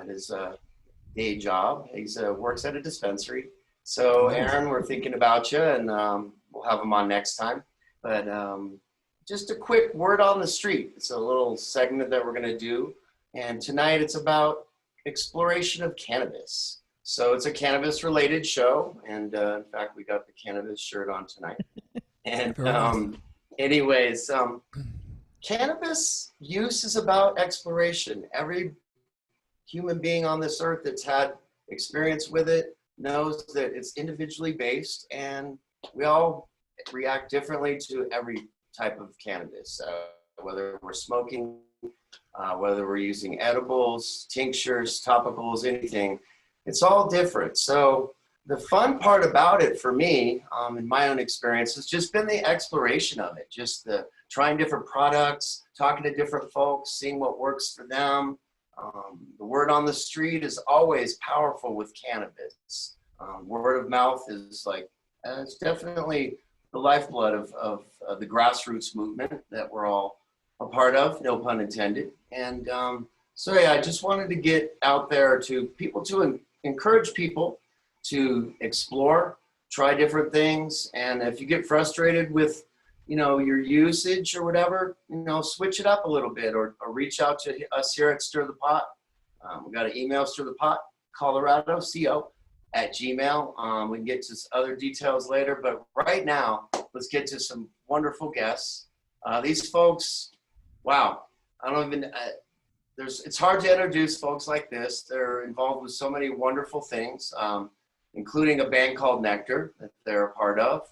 his day job. He works at a dispensary. So, Aaron, we're thinking about you, and we'll have him on next time. But just a quick word on the street. It's a little segment that we're going to do. And tonight it's about exploration of cannabis. So it's a cannabis-related show. And in fact, we got the cannabis shirt on tonight. And anyways, cannabis use is about exploration. Every human being on this earth that's had experience with it knows that it's individually based, and we all react differently to every type of cannabis, whether we're smoking, whether we're using edibles, tinctures, topicals, anything. It's all different. So the fun part about it for me, in my own experience, has just been the exploration of it, just the trying different products, talking to different folks, seeing what works for them. The word on the street is always powerful with cannabis. Word of mouth is it's definitely the lifeblood of the grassroots movement that we're all a part of, no pun intended. And so yeah, I just wanted to get out there to people, to encourage people to explore, try different things. And if you get frustrated with your usage or whatever, switch it up a little bit, or reach out to us here at Stir the Pot. We got an email, stirthepotcolorado@gmail. We can get to some other details later, but right now, let's get to some wonderful guests. These folks, wow, I don't even, it's hard to introduce folks like this. They're involved with so many wonderful things, including a band called Nectar that they're a part of.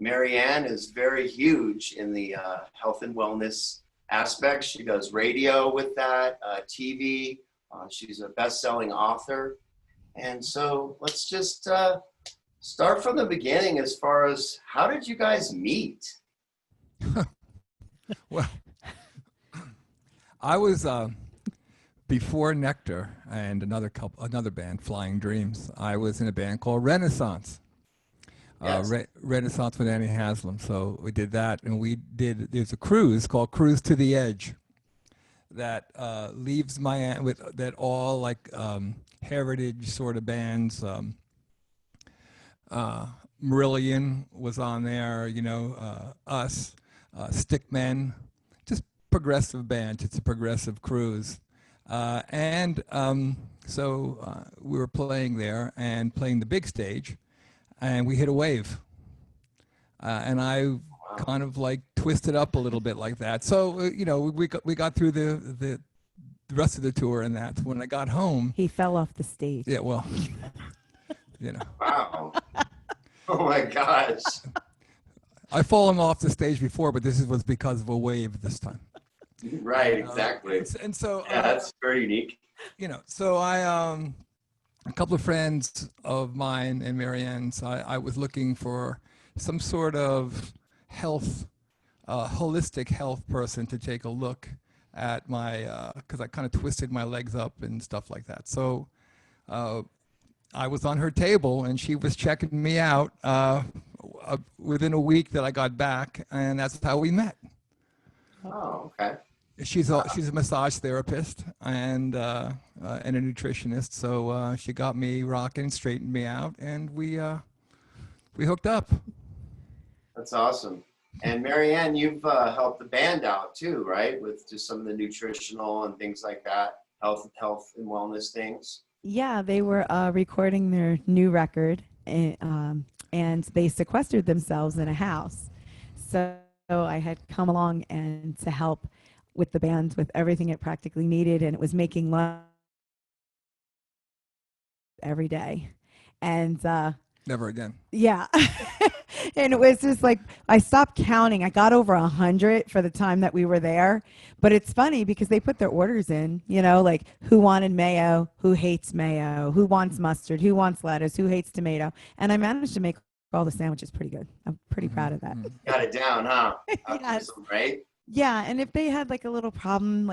Maryann is very huge in the health and wellness aspect. She does radio with that, TV. She's a best-selling author. And so let's just start from the beginning as far as, how did you guys meet? Well, I was, before Nectar and another band, Flying Dreams, I was in a band called Renaissance. Yes. Renaissance with Annie Haslam. So we did that, and there's a cruise called Cruise to the Edge that leaves Miami that all heritage sort of bands. Marillion was on there, us, Stickmen, just progressive bands. It's a progressive cruise. So we were playing there and playing the big stage. And we hit a wave, and I kind of twisted up a little bit like that. So we got through the rest of the tour, and that's when I got home. He fell off the stage. Yeah, well, Wow. Oh my gosh. I've fallen off the stage before, but this was because of a wave this time. Right, exactly. And so yeah, that's very unique. So I a couple of friends of mine and Maryann's, I was looking for some sort of holistic health person to take a look at my, because I kind of twisted my legs up and stuff like that. So I was on her table, and she was checking me out within a week that I got back, and that's how we met. Oh, okay. She's a massage therapist and a nutritionist, so she got me rocking, straightened me out, and we hooked up. That's awesome. And Maryann, you've helped the band out too, right? With just some of the nutritional and things like that, health and wellness things. Yeah, they were recording their new record, and they sequestered themselves in a house. So I had come along and to help with the band with everything it practically needed, and it was making lunch every day. And never again. Yeah. And it was just I stopped counting. I got over 100 for the time that we were there. But it's funny because they put their orders in, who wanted mayo, who hates mayo, who wants mustard, who wants lettuce, who hates tomato. And I managed to make all the sandwiches pretty good. I'm pretty proud of that. Got it down, huh? Yes. Right? Yeah, and if they had a little problem,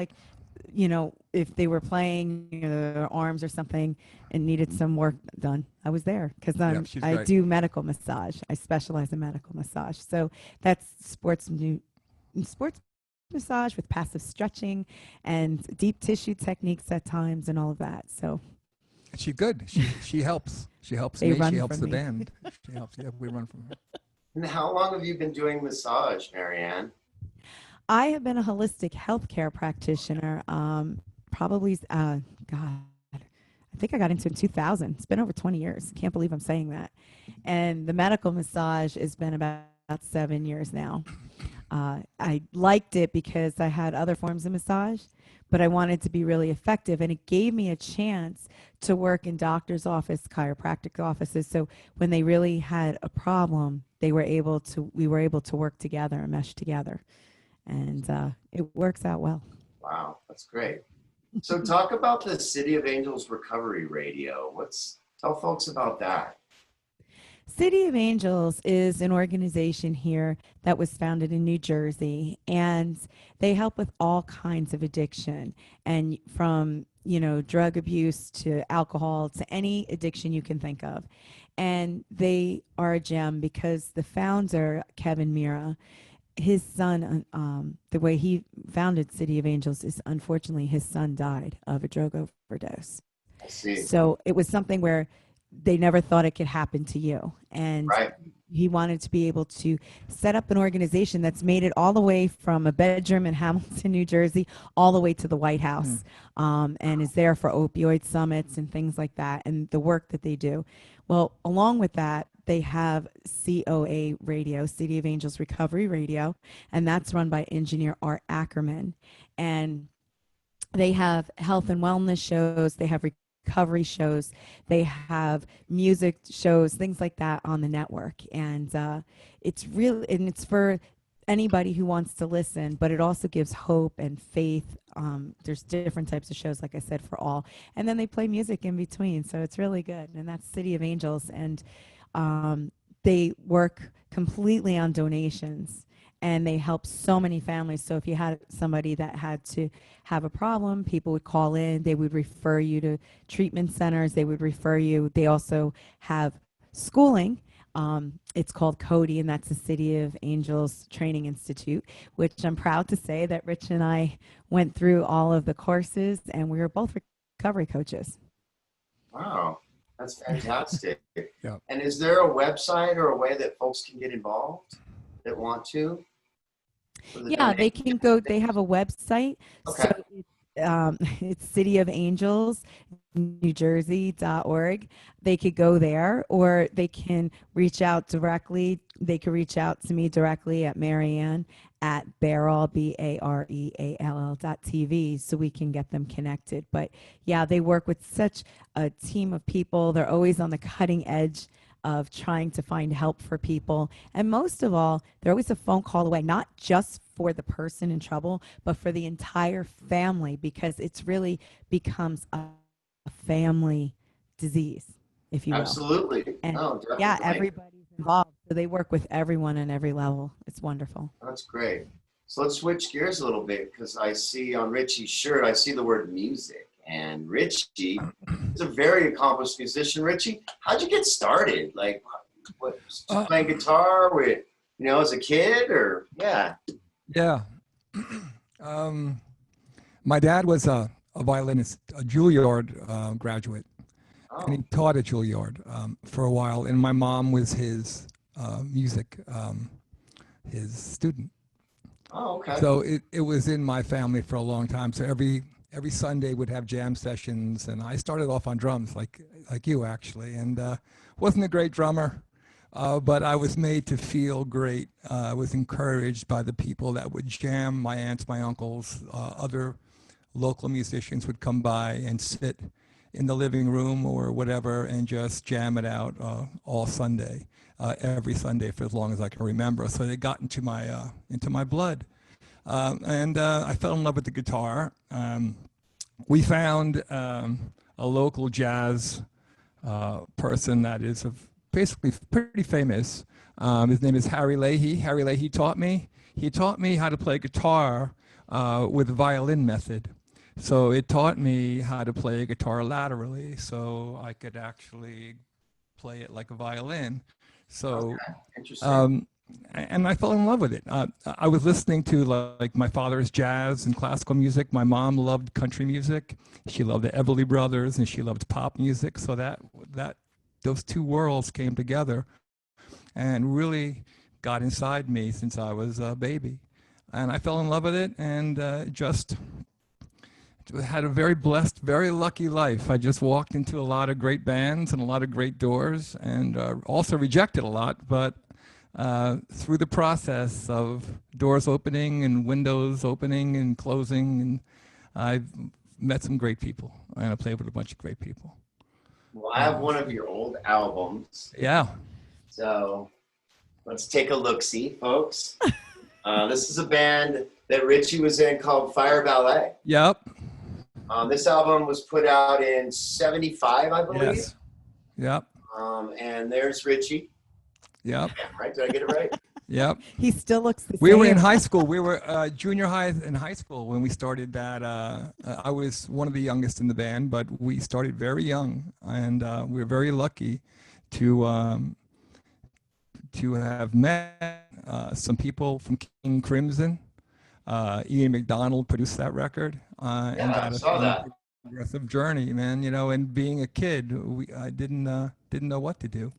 if they were playing their arms or something and needed some work done, I was there because I do medical massage. I specialize in medical massage. So that's sports massage with passive stretching and deep tissue techniques at times and all of that. So She's good. She helps. She helps they me. run She helps from the me. band. She helps. Yeah, we run from her. And how long have you been doing massage, Maryann? I have been a holistic healthcare practitioner, probably, God, I think I got into it in 2000. It's been over 20 years. Can't believe I'm saying that. And the medical massage has been about 7 years now. I liked it because I had other forms of massage, but I wanted to be really effective. And it gave me a chance to work in doctor's office, chiropractic offices. So when they really had a problem, we were able to work together and mesh together. And it works out well. Wow, that's great. So talk about the City of Angels Recovery Radio. Tell folks about that. City of Angels is an organization here that was founded in New Jersey, and they help with all kinds of addiction, and from drug abuse to alcohol to any addiction you can think of. And they are a gem because the founder, Kevin Mira, his son, the way he founded City of Angels is, unfortunately, his son died of a drug overdose. I see. So it was something where they never thought it could happen to you. And Right. he wanted to be able to set up an organization that's made it all the way from a bedroom in Hamilton, New Jersey, all the way to the White House, and is there for opioid summits and things like that, and the work that they do. Well, along with that, they have COA Radio, City of Angels Recovery Radio, and that's run by engineer Art Ackerman. And they have health and wellness shows, they have recovery shows, they have music shows, things like that on the network. And it's for anybody who wants to listen, but it also gives hope and faith. There's different types of shows, like I said, for all. And then they play music in between, so it's really good. And that's City of Angels. And they work completely on donations, and they help so many families. So if you had somebody that had to have a problem, people would call in, they would refer you to treatment centers, they would refer you. They also have schooling. It's called CODI, and that's the City of Angels Training Institute, which I'm proud to say that Rich and I went through all of the courses, and we were both recovery coaches. Wow, that's fantastic. Yeah. And is there a website or a way that folks can get involved that want to? Yeah, they can go. They have a website. Okay. So it's City of Angels, New Jersey.org. They could go there, or they can reach out directly. They could reach out to me directly at Maryann at Barrel, BAREALL.TV, so we can get them connected. But yeah, they work with such a team of people. They're always on the cutting edge of trying to find help for people. And most of all, they're always a phone call away, not just for the person in trouble, but for the entire family, because it's really becomes a family disease, if you will. Absolutely. And No, definitely. yeah, everybody's involved. So they work with everyone on every level. It's wonderful. That's great. So let's switch gears a little bit, because I see on Richie's shirt, I see the word music. And Richie is a very accomplished musician. Richie, how'd you get started? Like, what, playing guitar with, as a kid, or yeah? Yeah. My dad was a violinist, a Juilliard graduate, and he taught at Juilliard for a while. And my mom was his music, his student. Oh, okay. So it was in my family for a long time. So every Sunday would have jam sessions, and I started off on drums like you actually, and wasn't a great drummer, but I was made to feel great. I was encouraged by the people that would jam. My aunts, my uncles, other local musicians would come by and sit in the living room or whatever and just jam it out all Sunday, every Sunday for as long as I can remember. So it got into my blood. And I fell in love with the guitar. We found a local jazz person that is basically pretty famous. His name is Harry Leahy. Harry Leahy taught me. He taught me how to play guitar with the violin method. So it taught me how to play a guitar laterally, so I could actually play it like a violin. So okay. Interesting. and I fell in love with it. I was listening to like my father's jazz and classical music. My mom loved country music. She loved the Everly Brothers, and she loved pop music. So that those two worlds came together and really got inside me since I was a baby. And I fell in love with it, and just had a very blessed, very lucky life. I just walked into a lot of great bands and a lot of great doors, and also rejected a lot, but through the process of doors opening and windows opening and closing, and I've met some great people, and I played with a bunch of great people. Well, I have one of your old albums. Yeah. So let's take a look-see, folks. This is a band that Ryche was in called Fire Ballet. Yep. This album was put out in '75, I believe. Yes. Yep. And there's Ryche. Yep. Right? Did I get it right? Yep. He still looks the same. We were in high school. We were junior high in high school when we started that. I was one of the youngest in the band, but we started very young, and we were very lucky to have met some people from King Crimson. Ian McDonald produced that record, and got us on a progressive journey, man. You know, and being a kid, I didn't know what to do.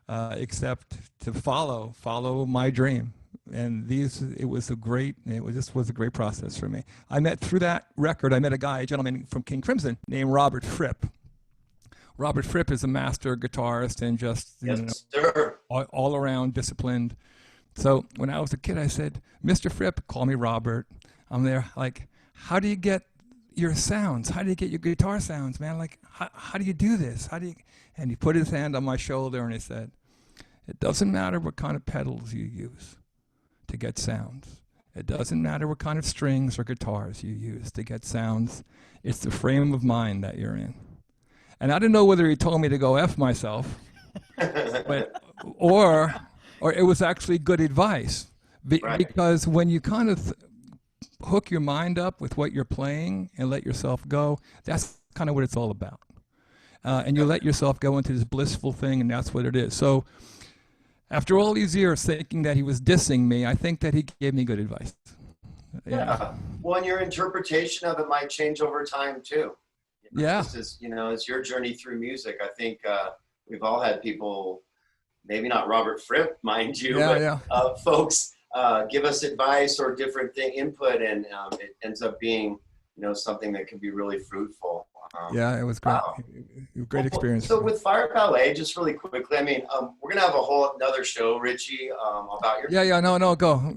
Except to follow my dream, and it was a great process for me. Through that record, I met a gentleman from King Crimson named Robert Fripp. Robert Fripp is a master guitarist and just all around disciplined. So when I was a kid, I said, "Mr. Fripp, call me Robert." I'm there, like, how do you get your sounds? How do you get your guitar sounds, man? Like, how do you do this? And he put his hand on my shoulder and he said, "It doesn't matter what kind of pedals you use to get sounds. It doesn't matter what kind of strings or guitars you use to get sounds. It's the frame of mind that you're in." And I didn't know whether he told me to go F myself, or it was actually good advice. Because when you kind of hook your mind up with what you're playing and let yourself go, that's kind of what it's all about. And you let yourself go into this blissful thing, and that's what it is. So after all these years thinking that he was dissing me, I think that he gave me good advice. Yeah. Well, and your interpretation of it might change over time too. Yeah. It's your journey through music. I think we've all had people, maybe not Robert Fripp, mind you, but folks give us advice or different input, and it ends up being, something that can be really fruitful. It was great. Wow. Great experience. So with Fire Ballet, just really quickly, we're gonna have another show, Ryche, about your. No, go.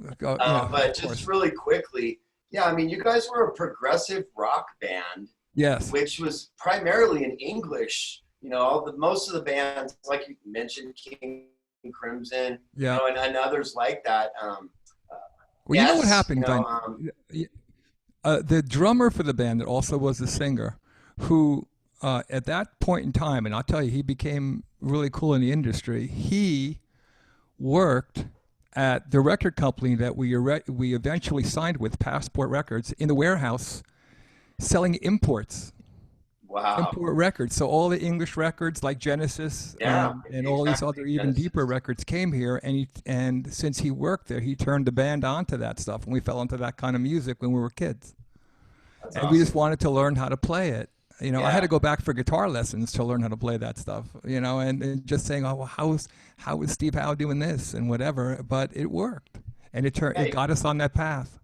But just really quickly, you guys were a progressive rock band. Yes. Which was primarily in English. Most of the bands, like you mentioned, King Crimson, and others like that. You know what happened, the drummer for the band that also was the singer, who at that point in time, and I'll tell you, he became really cool in the industry. He worked at the record company that we eventually signed with, Passport Records, in the warehouse, selling imports. Wow. Import records. So all the English records like Genesis and all these other even deeper records came here, and since he worked there, he turned the band onto that stuff, and we fell into that kind of music when we were kids. That's awesome. We just wanted to learn how to play it. I had to go back for guitar lessons to learn how to play that stuff, and just saying, "Oh, well, how is Steve Howe doing this?" and whatever, but it worked, and it got us on that path.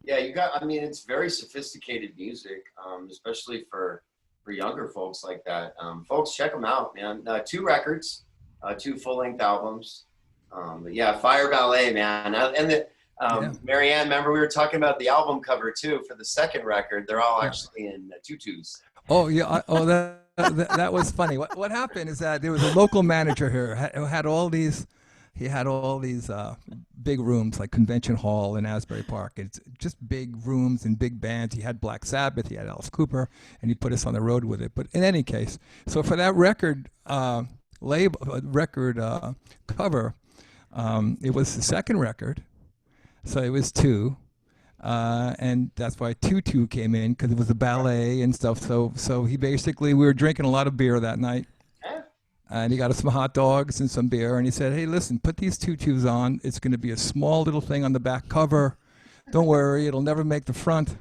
Yeah, it's very sophisticated music, especially for younger folks like that. Folks, check them out, man. 2 records, 2 full-length albums. Fire Ballet, man. Maryann, remember we were talking about the album cover too for the second record. They're all actually in tutus. Oh yeah. That was funny. What happened is that there was a local manager here who had all these. He had all these big rooms like Convention Hall in Asbury Park. It's just big rooms and big bands. He had Black Sabbath, he had Alice Cooper, and he put us on the road with it. But in any case, so for that record cover, it was the second record, so it was 2, and that's why 2-2 came in, because it was a ballet and stuff. So we were drinking a lot of beer that night. And he got us some hot dogs and some beer, and he said, "Hey, listen, put these tutus on. It's going to be a small little thing on the back cover. Don't worry, it'll never make the front.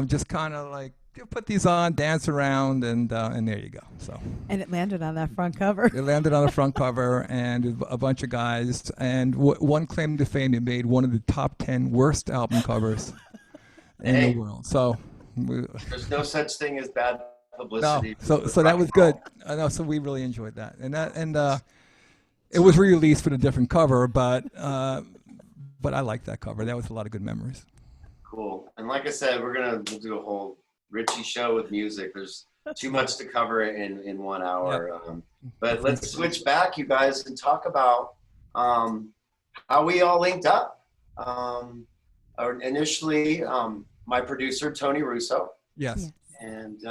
Just kind of like put these on, dance around, and there you go." So. And it landed on that front cover. It landed on the front cover, and a bunch of guys. And one claim to fame, it made one of the top 10 worst album covers in the world. So. There's no such thing as bad publicity. No, so that was good. I know, so we really enjoyed that, and it was re-released with a different cover, but I like that cover. That was a lot of good memories. Cool. And like I said, we'll do a whole Ryche show with music. There's too much to cover in 1 hour. Yep. But let's switch back, you guys, and talk about how we all linked up. Initially, my producer Tony Russo. Yes. And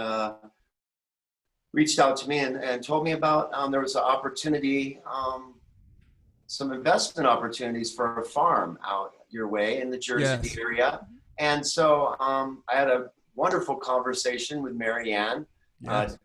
reached out to me and told me about there was an opportunity, some investment opportunities for a farm out your way in the Jersey area. And so I had a wonderful conversation with Maryann,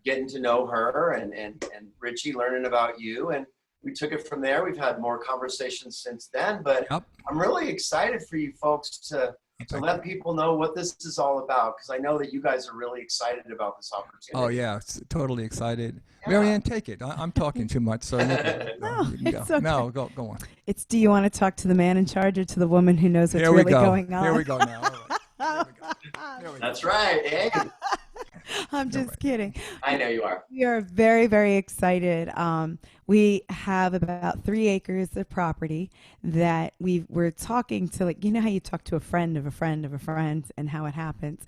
getting to know her and Ryche, learning about you. And we took it from there. We've had more conversations since then, but I'm really excited for you folks to let people know what this is all about, because I know that you guys are really excited about this opportunity. Oh, yeah, totally excited. Yeah. Maryann, take it. I'm talking too much, so it's okay. No, go on. It's, do you want to talk to the man in charge or to the woman who knows what's really going on? Here we go now. All right. That's right. Hey. I'm just kidding. I know you are. We are very, very excited. We have about 3 acres of property that we're talking to, like, you know how you talk to a friend of a friend of a friend and how it happens.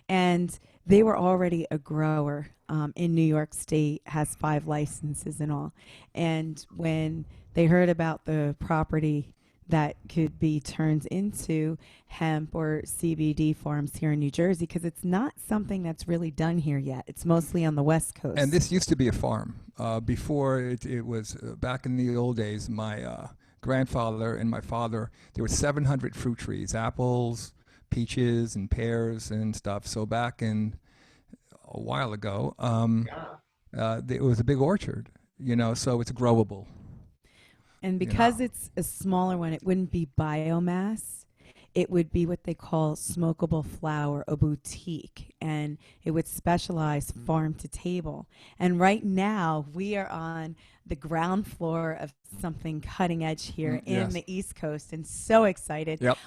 And they were already a grower in New York State, has 5 licenses and all. And when they heard about the property that could be turned into hemp or CBD farms here in New Jersey, because it's not something that's really done here yet. It's mostly on the West Coast. And this used to be a farm. Before it was, back in the old days, my grandfather and my father, there were 700 fruit trees, apples, peaches, and pears and stuff. So back in a while ago, it was a big orchard, so it's growable. And because it's a smaller one, it wouldn't be biomass. It would be what they call smokable flower, a boutique, and it would specialize farm to table. And right now, we are on the ground floor of something cutting edge here in the East Coast, and so excited. Yep.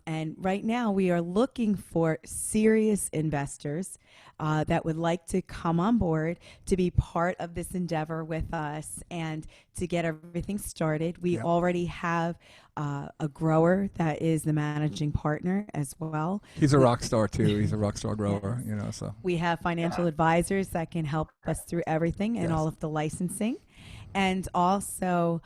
And right now, we are looking for serious investors that would like to come on board to be part of this endeavor with us and to get everything started. We already have a grower that is the managing partner as well. He's a rock star too. He's a rock star grower, so. We have financial advisors that can help us through everything and all of the licensing. And also,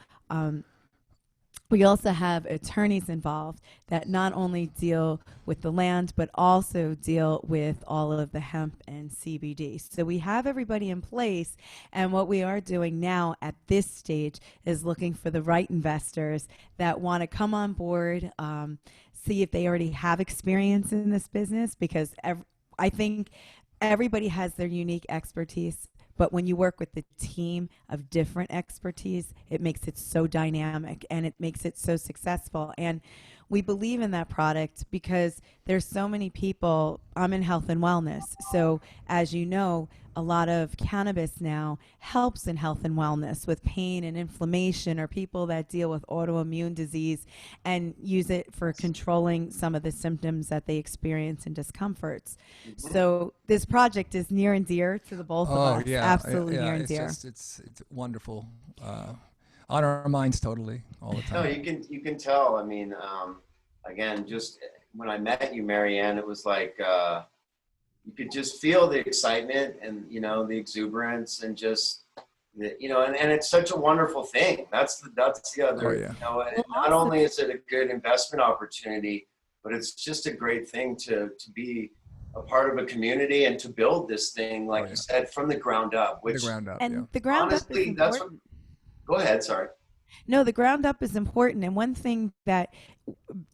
we also have attorneys involved that not only deal with the land, but also deal with all of the hemp and CBD. So we have everybody in place. And what we are doing now at this stage is looking for the right investors that want to come on board, see if they already have experience in this business, because I think everybody has their unique expertise. But when you work with the team of different expertise, it makes it so dynamic and it makes it so successful. And we believe in that product because there's so many people. I'm in health and wellness. So as you know, a lot of cannabis now helps in health and wellness with pain and inflammation, or people that deal with autoimmune disease and use it for controlling some of the symptoms that they experience and discomforts. So this project is near and dear to the both of us. Yeah, absolutely near and dear. It's wonderful. On our minds totally all the time. No, you can tell. I mean, again, just when I met you, Maryann, it was like you could just feel the excitement and the exuberance and just and it's such a wonderful thing. That's the other. And not only is it a good investment opportunity, but it's just a great thing to be a part of a community and to build this thing, like you said, from the ground up. The ground up. The ground honestly, up is that's important. Go ahead. Sorry. No, the ground up is important. And one thing that,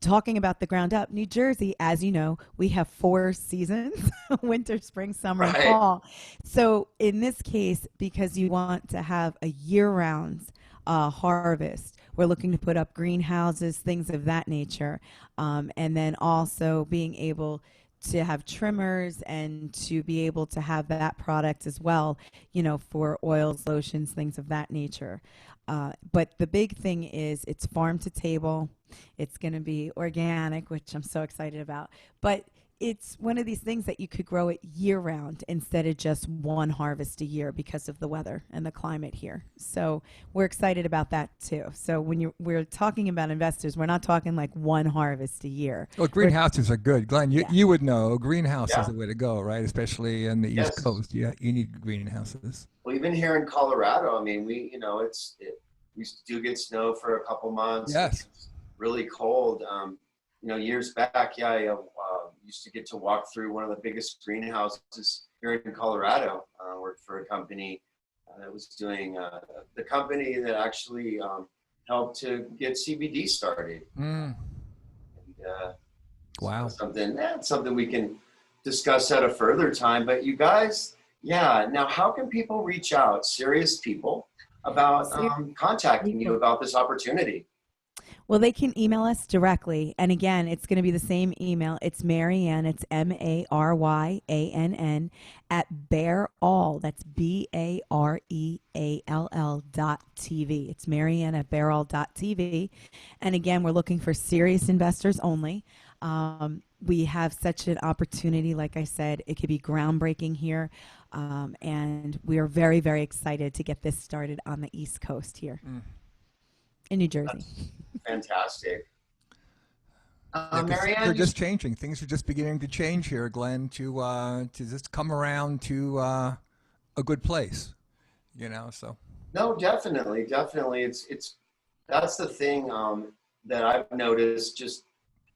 talking about the ground up, New Jersey, as you know, we have 4 seasons: winter, spring, summer, and Right. fall. So in this case, because you want to have a year round harvest, we're looking to put up greenhouses, things of that nature. And then also being able to have trimmers and to be able to have that product as well, for oils, lotions, things of that nature. But the big thing is it's farm to table. It's going to be organic, which I'm so excited about. But it's one of these things that you could grow it year round instead of just one harvest a year because of the weather and the climate here. So we're excited about that too. So when we're talking about investors, we're not talking like one harvest a year. Well, greenhouses are good. Glenn, Yeah. you would know greenhouse is Yeah. the way to go, right? Especially in the East Yes. Coast. Yeah, you need greenhouses. Well, even here in Colorado, I mean, we do get snow for a couple months. Yes. It's really cold. Years back, yeah, I used to get to walk through one of the biggest greenhouses here in Colorado. Worked for a company that was doing the company that actually helped to get CBD started. Mm. And, Wow. something we can discuss at a further time. But you guys, yeah. Now, how can people reach out? Serious people about contacting you about this opportunity. Well, they can email us directly. And again, it's going to be the same email. It's Maryann, it's MARYANN at Bearall. That's BAREALL.TV. It's Maryann at Bearall.TV. And again, we're looking for serious investors only. We have such an opportunity. Like I said, it could be groundbreaking here. And we are very, very excited to get this started on the East Coast here in New Jersey. That's fantastic. They're Maryann, just changing. Things are just beginning to change here, Glenn, to just come around to a good place, so. no, definitely. It's that's the thing that I've noticed just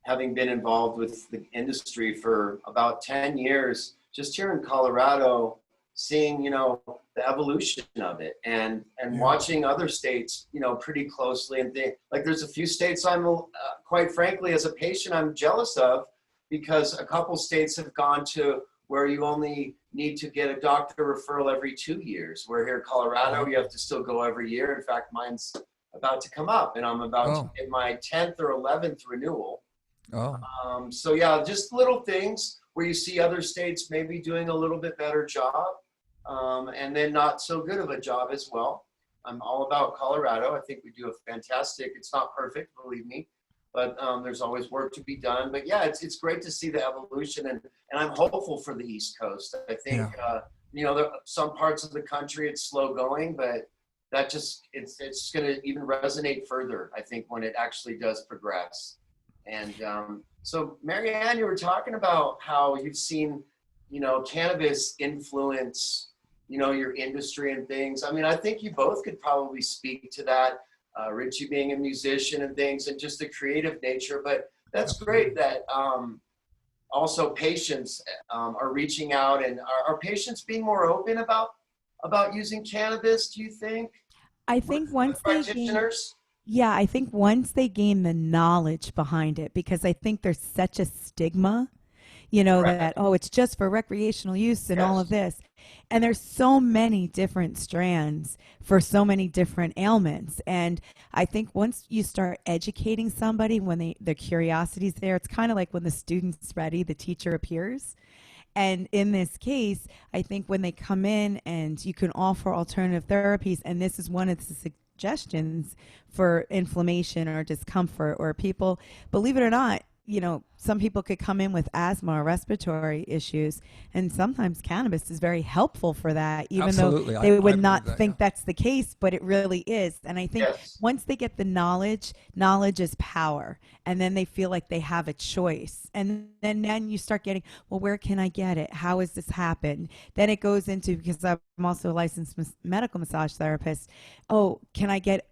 having been involved with the industry for about 10 years, just here in Colorado, seeing, the evolution of it and watching other states, pretty closely and think like there's a few states I'm quite frankly, as a patient, I'm jealous of because a couple states have gone to where you only need to get a doctor referral every 2 years. Where here in Colorado, you have to still go every year. In fact, mine's about to come up and I'm about to get my 10th or 11th renewal. So yeah, just little things where you see other states maybe doing a little bit better job, and then not so good of a job as well. I'm all about Colorado. I think we do a fantastic. It's not perfect, believe me, but there's always work to be done. But yeah, it's great to see the evolution, and I'm hopeful for the East Coast. I think there some parts of the country it's slow going, but that just it's going to even resonate further. I think when it actually does progress. And so, Maryann, you were talking about how you've seen, cannabis influence, your industry and things. I mean, I think you both could probably speak to that, Ryche being a musician and things and just the creative nature. But that's great that also patients are reaching out and are patients being more open about using cannabis, do you think? I think once practitioners? Yeah, I think once they gain the knowledge behind it, because I think there's such a stigma, that, it's just for recreational use and all of this. And there's so many different strands for so many different ailments. And I think once you start educating somebody, when their curiosity's there, it's kind of like when the student's ready, the teacher appears. And in this case, I think when they come in and you can offer alternative therapies, and this is one of the suggestions for inflammation or discomfort, or people, believe it or not, some people could come in with asthma or respiratory issues, and sometimes cannabis is very helpful for that, even though they would not think that's the case, but it really is. And I think once they get the knowledge is power, and then they feel like they have a choice. And then you start getting, well, where can I get it? How has this happened? Then it goes into, because I'm also a licensed medical massage therapist. Oh, can I get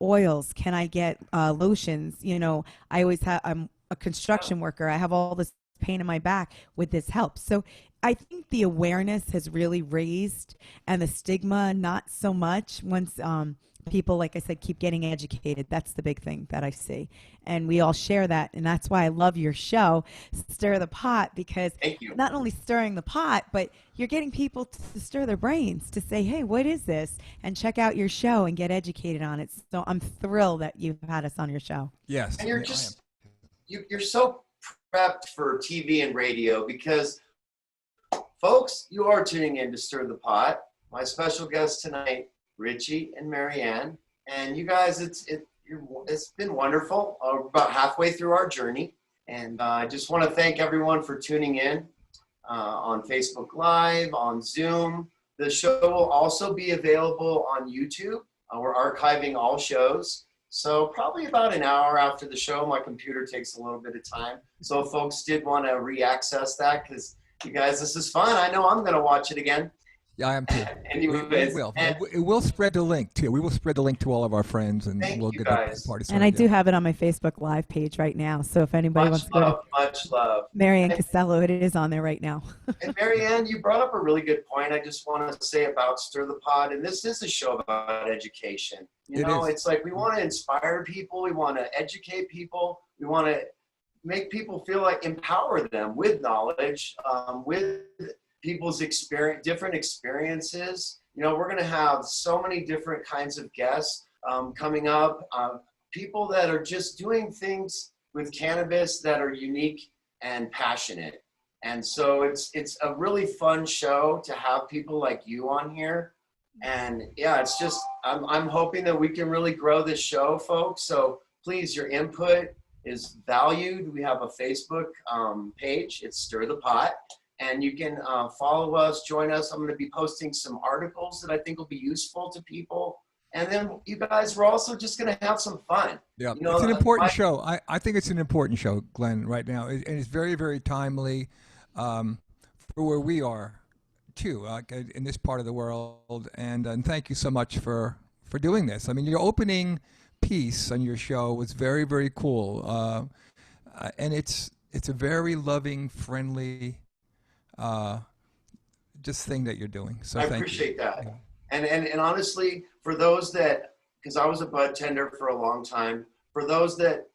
oils? Can I get lotions? I'm a construction worker. I have all this pain in my back. Would this help? So I think the awareness has really raised, and the stigma not so much once people, like I said, keep getting educated. That's the big thing that I see. And we all share that. And that's why I love your show, Stir the Pot, because Thank you. not only stirring the pot, but you're getting people to stir their brains to say, hey, what is this? And check out your show and get educated on it. So I'm thrilled that you've had us on your show. Yes. And you're so prepped for TV and radio because, folks, you are tuning in to Stir the Pot. My special guests tonight, Ryche and Maryann, and you guys, it's been wonderful. We're about halfway through our journey, and I just want to thank everyone for tuning in on Facebook Live, on Zoom. The show will also be available on YouTube. We're archiving all shows, so probably about an hour after the show, my computer takes a little bit of time. So if folks did want to re-access that, because you guys, this is fun. I know I'm going to watch it again. Yeah, I am too. Anyways, we will. It will spread the link too. We will spread the link to all of our friends, and we'll get the party started. And I do have it on my Facebook Live page right now. So if anybody wants to go to much love. Maryann Castello, it is on there right now. And Maryann, you brought up a really good point. I just want to say about Stir the Pot, and this is a show about education. It's like we want to inspire people, we want to educate people, we want to make people feel like empower them with knowledge, with people's different experiences. We're going to have so many different kinds of guests coming up, people that are just doing things with cannabis that are unique and passionate. And so it's a really fun show to have people like you on here. And yeah, it's just, I'm hoping that we can really grow this show, folks. So please, your input is valued. We have a Facebook page. It's Stir the Pot. And you can follow us, join us. I'm going to be posting some articles that I think will be useful to people. And then you guys, we're also just going to have some fun. Yeah, it's an important show. I think it's an important show, Glenn, right now. And it's very, very timely for where we are, too, in this part of the world. And thank you so much for doing this. I mean, your opening piece on your show was very, very cool. And it's a very loving, friendly just thing that you're doing. So I thank appreciate you. that. Yeah. And honestly, for those that, because I was a bud tender for a long time, for those that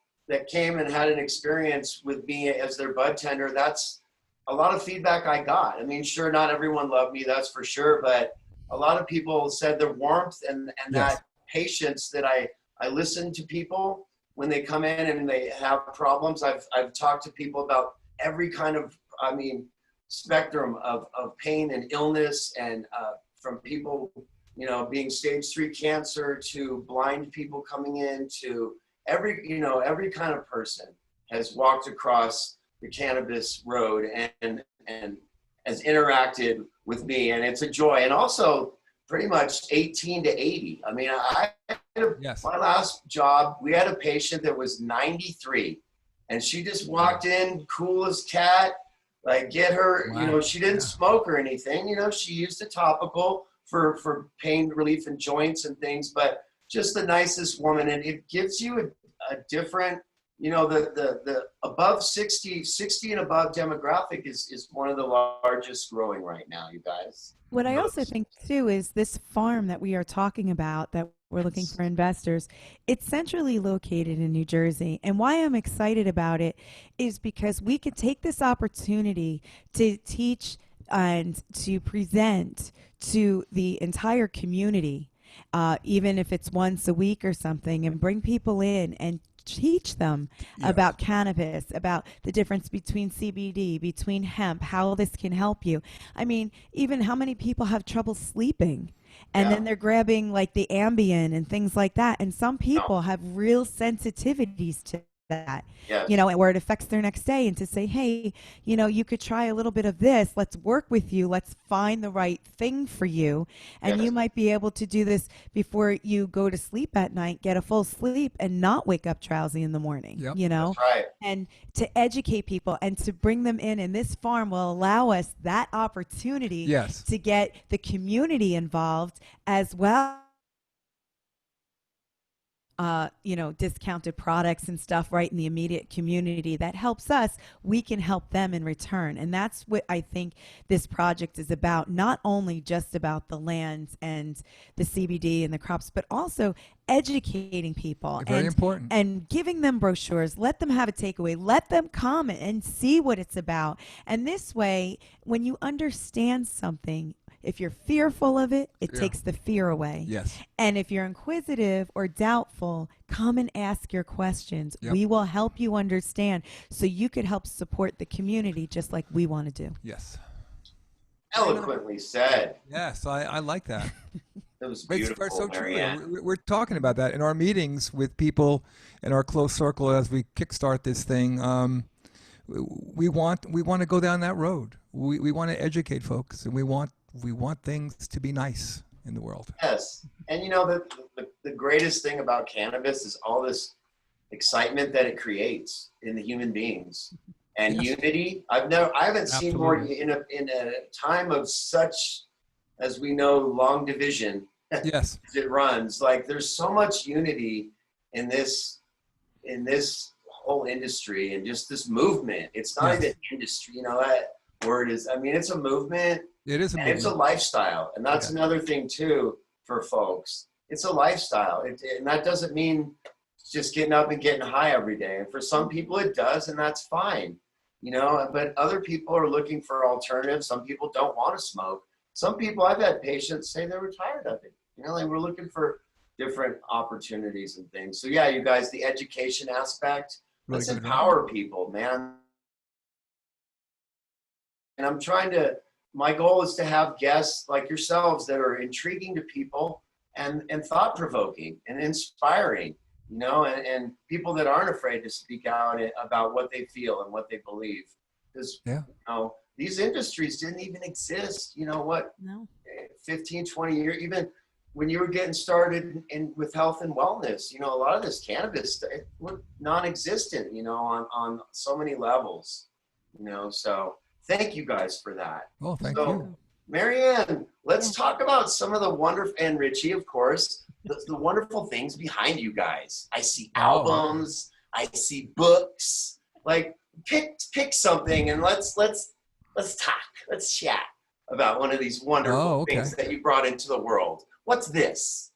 came and had an experience with me as their bud tender, that's a lot of feedback I got. I mean, sure, not everyone loved me, that's for sure, but a lot of people said the warmth and Yes. that patience that I listen to people when they come in and they have problems. I've talked to people about every kind of, spectrum of pain and illness, and from people, being stage 3 cancer to blind people coming in to every kind of person has walked across the cannabis road and has interacted with me, and it's a joy. And also pretty much 18 to 80. I mean, Yes. My last job, we had a patient that was 93, and she just walked in, cool as cat. Like, get her, Wow. She didn't smoke or anything, she used a topical for pain relief and joints and things, but just the nicest woman. And it gives you a different, the above 60 and above demographic is one of the largest growing right now, you guys. What I also think too is this farm that we are talking about, that we're looking for investors, it's centrally located in New Jersey. And why I'm excited about it is because we could take this opportunity to teach and to present to the entire community, even if it's once a week or something, and bring people in and teach them about cannabis, about the difference between CBD, between hemp, how this can help you. I mean, even how many people have trouble sleeping, and then they're grabbing like the Ambien and things like that. And some people have real sensitivities to that, and where it affects their next day, and to say, hey, you could try a little bit of this. Let's work with you. Let's find the right thing for you. And you might be able to do this before you go to sleep at night, get a full sleep, and not wake up drowsy in the morning, That's right. And to educate people and to bring them in. And this farm will allow us that opportunity to get the community involved as well. discounted products and stuff right in the immediate community that helps us, we can help them in return. And that's what I think this project is about, not only just about the lands and the CBD and the crops, but also educating people. Very important. And giving them brochures. Let them have a takeaway. Let them come and see what it's about. And this way, when you understand something, if you're fearful of it, it takes the fear away. Yes. And if you're inquisitive or doubtful, come and ask your questions. Yep. We will help you understand so you could help support the community just like we want to do. Yes. Eloquently said. Yes, I like that. That was It's beautiful, so true. Maryann. We're talking about that in our meetings with people in our close circle as we kickstart this thing. We want to go down that road. We want to educate folks, and we want things to be nice in the world. Yes. And the greatest thing about cannabis is all this excitement that it creates in the human beings and unity. I haven't seen more in a time of such, as we know, long division. Yes. As it runs. Like there's so much unity in this whole industry and just this movement. It's not even industry, that word is, it's a movement. It is a movement. It's a lifestyle. And that's another thing too for folks. It's a lifestyle. And that doesn't mean just getting up and getting high every day. And for some people it does, and that's fine. But other people are looking for alternatives. Some people don't want to smoke. Some people, I've had patients say they were tired of it. Like we're looking for different opportunities and things. So yeah, you guys, the education aspect, let's empower people, man. And my goal is to have guests like yourselves that are intriguing to people and thought-provoking and inspiring, and people that aren't afraid to speak out about what they feel and what they believe. Because, these industries didn't even exist, No. 15, 20 years, even when you were getting started with health and wellness, a lot of this cannabis, it was non-existent, on so many levels, so thank you guys for that. Oh, thank you. Maryann, let's talk about some of the wonderful, and Ryche, of course, the wonderful things behind you guys. I see albums, I see books, like pick something and let's talk, let's chat about one of these wonderful things that you brought into the world. What's this?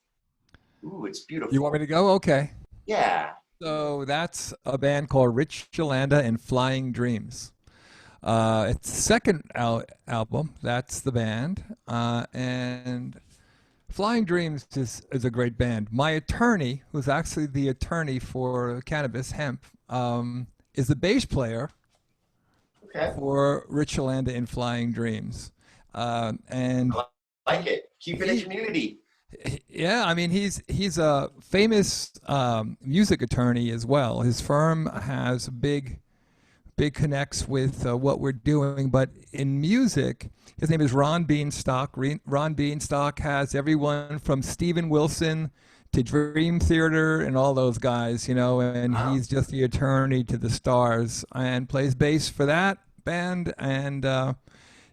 Ooh, it's beautiful. You want me to go? Okay. Yeah. So that's a band called Ryche Chlanda and Flying Dreams. It's the second album. That's the band. And Flying Dreams is a great band. My attorney, who's actually the attorney for cannabis, hemp, is the bass player for Ryche Chlanda and Flying Dreams. And I like it. Keep it a community. Yeah, he's a famous music attorney as well. His firm has big connects with what we're doing, but in music, his name is Ron Beanstalk. Ron Beanstalk has everyone from Steven Wilson to Dream Theater and all those guys, and he's just the attorney to the stars and plays bass for that band and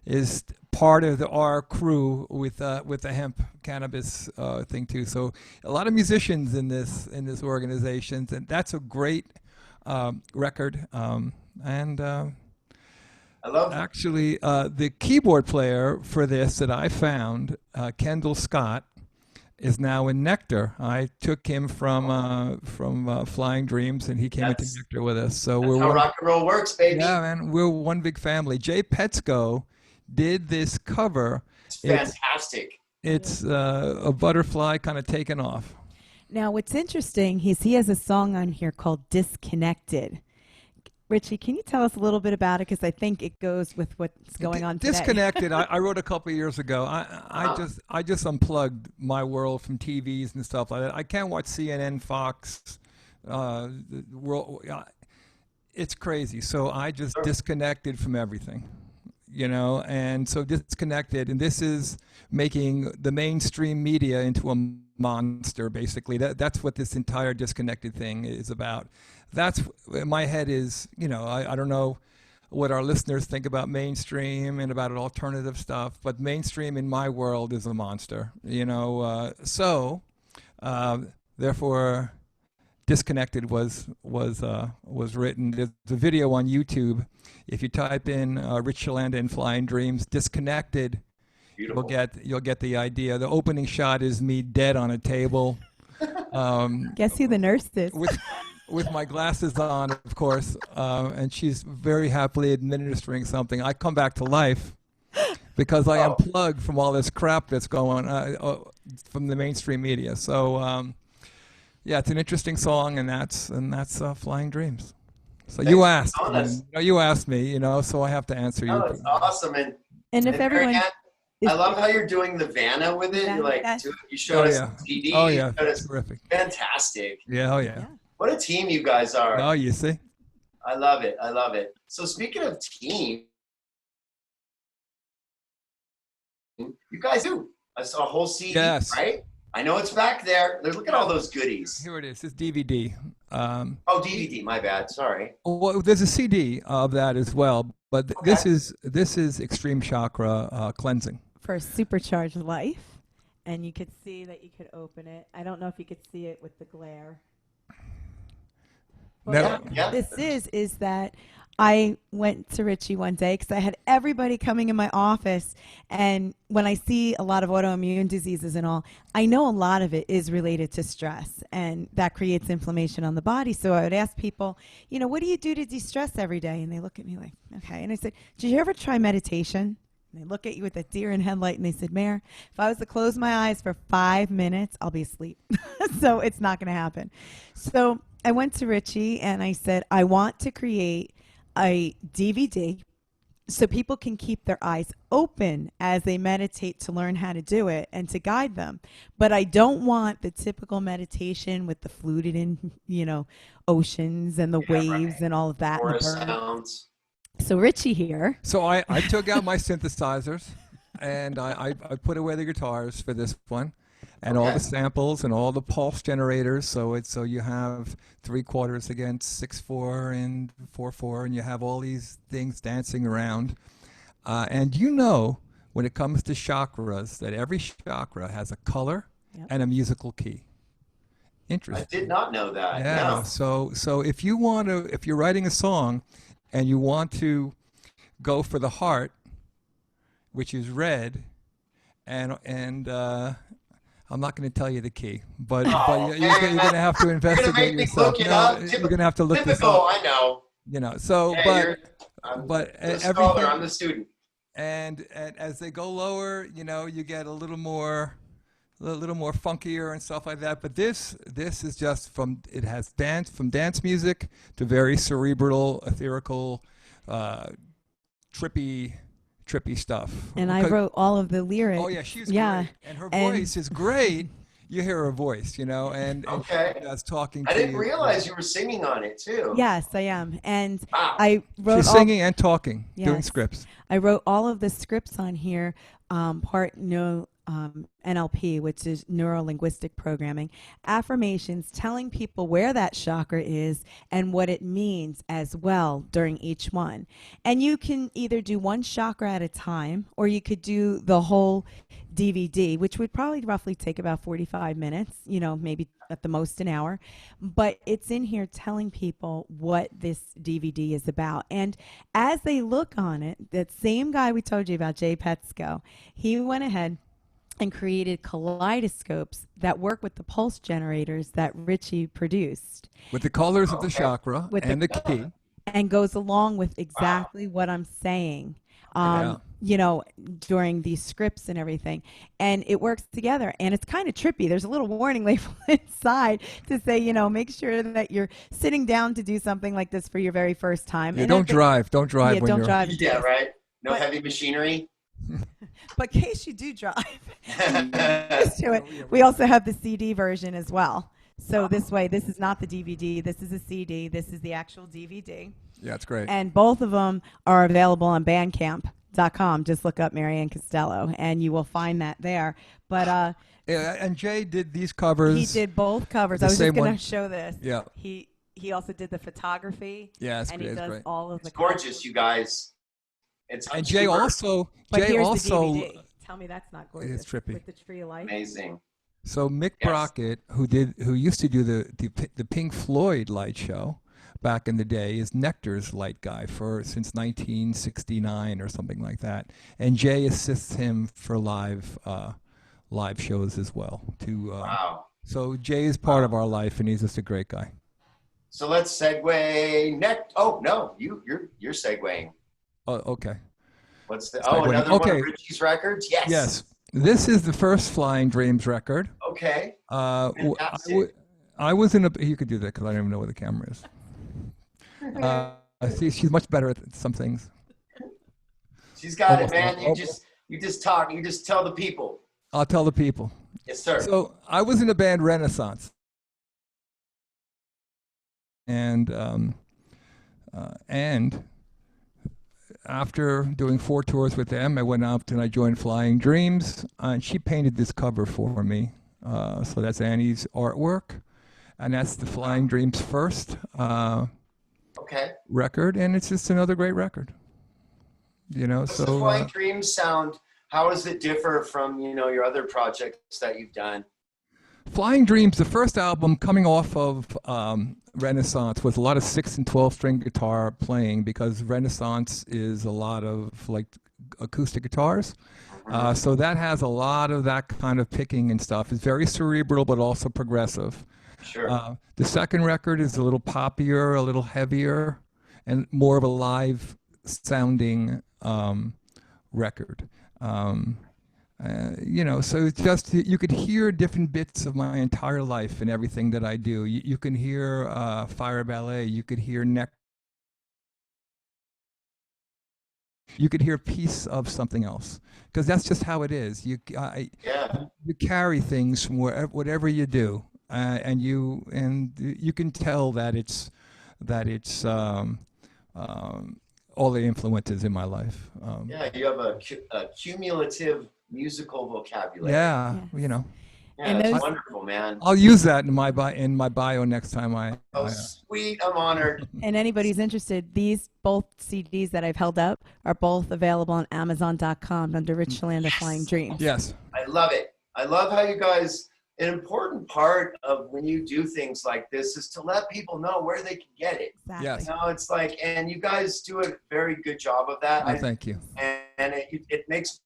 is part of our crew with the hemp cannabis thing too. So a lot of musicians in this organization, and that's a great record. And I love actually the keyboard player for this that I found, Kendall Scott, is now in Nectar. I took him from Flying Dreams, and he came into Nectar with us. So that's how rock and roll works, baby. Yeah, man, we're one big family. Jay Petsko did this cover. It's fantastic. It's a butterfly kind of taken off. Now, what's interesting is he has a song on here called Disconnected. Ryche, can you tell us a little bit about it? Because I think it goes with what's going on today. Disconnected. I wrote a couple of years ago. I just unplugged my world from TVs and stuff like that. I can't watch CNN, Fox, the world. It's crazy. So I just disconnected from everything, and so disconnected. And this is making the mainstream media into a monster, basically. That's what this entire disconnected thing is about. That's my head is, I don't know what our listeners think about mainstream and about alternative stuff, but mainstream in my world is a monster, So therefore, Disconnected was written. There's a video on YouTube. If you type in Ryche Chlanda and Flying Dreams, Disconnected, Beautiful. you'll get the idea. The opening shot is me dead on a table. Guess who the nurse is? With my glasses on, of course, and she's very happily administering something. I come back to life because I unplugged from all this crap that's going from the mainstream media. So, yeah, it's an interesting song, and that's Flying Dreams. So you asked, you asked me, so I have to answer you. Oh, it's awesome, And if everyone, Maryann, I love how you're doing the Vanna with it. You showed us CD. Oh yeah, terrific. Fantastic. Yeah, oh yeah. What a team you guys are. Oh, you see. I love it. I love it. So speaking of team, you guys do a whole CD, right? I know it's back there. Look at all those goodies. Here it is. It's DVD. DVD. My bad. Sorry. Well, there's a CD of that as well, but this is Extreme Chakra Cleansing for Supercharged Life, and you could see that you could open it. I don't know if you could see it with the glare. Well, this is that I went to Ryche one day because I had everybody coming in my office, and when I see a lot of autoimmune diseases and all, I know a lot of it is related to stress, and that creates inflammation on the body. So I would ask people, what do you do to de-stress every day? And they look at me like, okay. And I said, did you ever try meditation? And they look at you with a deer in headlight, and they said, Mayor, if I was to close my eyes for 5 minutes, I'll be asleep. So it's not going to happen. So I went to Ryche, and I said, I want to create a DVD so people can keep their eyes open as they meditate to learn how to do it and to guide them. But I don't want the typical meditation with the fluted in, oceans and the waves and all of that. Forest sounds. So Ryche here. So I took out my synthesizers and I put away the guitars for this one. And all the samples and all the pulse generators. So you have 3/4 against 6/4 and 4/4, and you have all these things dancing around. And when it comes to chakras, that every chakra has a color and a musical key. Interesting. I did not know that. Yeah. No. So if you're writing a song, and you want to go for the heart, which is red, and I'm not going to tell you the key, but you're going to have to investigate yourself. You're going to have to look this up. I know. So, I'm the student. And as they go lower, you get a little more funkier and stuff like that. But this is just it has from dance music to very cerebral, etherical, trippy stuff. And I wrote all of the lyrics. Oh yeah, she's great, and her voice is great. You hear her voice, and she's talking. I didn't realize you were singing on it too. Yes, I am, and wow. I wrote. She's singing and talking, doing scripts. I wrote all of the scripts on here. Part NLP, which is neuro-linguistic programming, affirmations telling people where that chakra is and what it means as well during each one. And you can either do one chakra at a time, or you could do the whole DVD, which would probably roughly take about 45 minutes, maybe at the most an hour. But it's in here telling people what this DVD is about. And as they look on it, that same guy we told you about, Ryche Chlanda, he went ahead and created kaleidoscopes that work with the pulse generators that Ryche produced. With the colors of the chakra and the key. And goes along with exactly what I'm saying, during these scripts and everything. And it works together. And it's kind of trippy. There's a little warning label inside to say, make sure that you're sitting down to do something like this for your very first time. Yeah, and don't drive. Don't drive. Yeah, don't drive. Yeah, right. No heavy machinery. But in case you do drive, just do it. We also have the CD version as well. So this way, this is not the DVD. This is a CD. This is the actual DVD. Yeah, it's great. And both of them are available on Bandcamp.com. Just look up Maryann Castello, and you will find that there. But and Jay did these covers. He did both covers. I was just going to show this. Yeah. He also did the photography. Yeah, it's and great. he does all of the. It's gorgeous, you guys. And Jay also. But here's the DVD. Tell me that's not gorgeous. It's trippy. With the tree of life. Amazing. So Mick Yes. Brockett, who used to do the Pink Floyd light show back in the day, is Nectar's light guy since 1969 or something like that. And Jay assists him for live shows as well. Wow. So Jay is part of our life, and he's just a great guy. So let's segue next. Oh no, you're segueing. Oh, okay. What's the? Segueing. Oh, another one Okay. of Ryche's records. Yes. Yes. This is the first Flying Dreams record. Okay. Fantastic. I was in a. You could do that because I don't even know where the camera is. See, she's much better at some things. She's got Almost it, man. all. You just talk. You just tell the people. I'll tell the people. Yes, sir. So I was in a band, Renaissance, and after doing 4 tours with them, I went out and I joined Flying Dreams, and she painted this cover for me. So that's Annie's artwork, and that's the Flying Dreams first Okay. record, and it's just another great record. What's the Flying Dreams sound? How does it differ from your other projects that you've done? Flying Dreams, the first album coming off of Renaissance, was a lot of 6 and 12-string guitar playing, because Renaissance is a lot of like acoustic guitars. So that has a lot of that kind of picking and stuff. It's very cerebral, but also progressive. Sure. The second record is a little poppier, a little heavier, and more of a live sounding record. So it's just, you could hear different bits of my entire life and everything that I do. You can hear Fire Ballet, you could hear you could hear a piece of something else, because that's just how it is. You carry things from whatever you do, and you can tell that it's all the influences in my life. You have a cumulative musical vocabulary. Yeah, Yeah, And that's those- wonderful, man. I'll use that in my bio next time Sweet, I'm honored. And anybody who's interested, these both CDs that I've held up are both available on Amazon.com under Ryche Chlanda Flying Dreams. Yes. I love it. I love how you guys. An important part of when you do things like this is to let people know where they can get it. Exactly. Yes. It's like, and you guys do a very good job of that. Oh, thank you. And it makes.